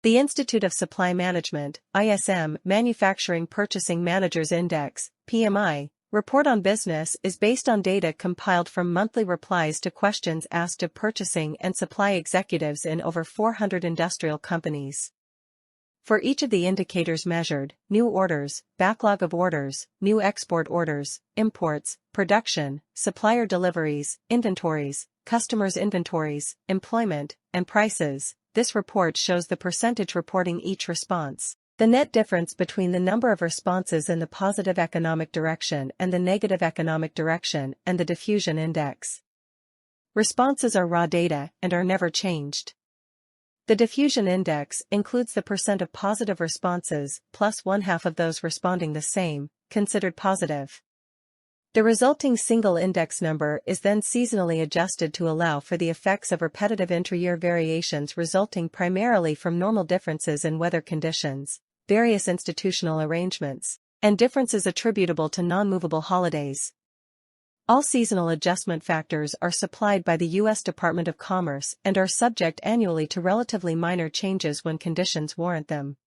The Institute of Supply Management, ISM Manufacturing Purchasing Managers Index, PMI, report on business is based on data compiled from monthly replies to questions asked of purchasing and supply executives in over 400 industrial companies. For each of the indicators measured, new orders, backlog of orders, new export orders, imports, production, supplier deliveries, inventories, customers' inventories, employment, and prices, this report shows the percentage reporting each response. The net difference between the number of responses in the positive economic direction and the negative economic direction and the diffusion index. Responses are raw data and are never changed. The diffusion index includes the percent of positive responses plus 1/2 of those responding the same, considered positive. The resulting single index number is then seasonally adjusted to allow for the effects of repetitive intra-year variations resulting primarily from normal differences in weather conditions, various institutional arrangements, and differences attributable to non-moveable holidays. All seasonal adjustment factors are supplied by the U.S. Department of Commerce and are subject annually to relatively minor changes when conditions warrant them.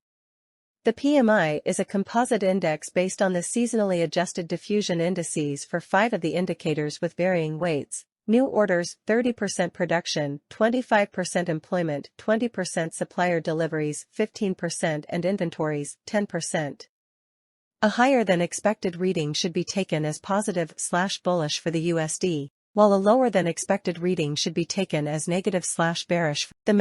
The PMI is a composite index based on the seasonally adjusted diffusion indices for 5 of the indicators with varying weights: new orders, 30% production, 25% employment, 20% supplier deliveries, 15% and inventories, 10%. A higher than expected reading should be taken as positive/bullish for the USD, while a lower than expected reading should be taken as negative/bearish. The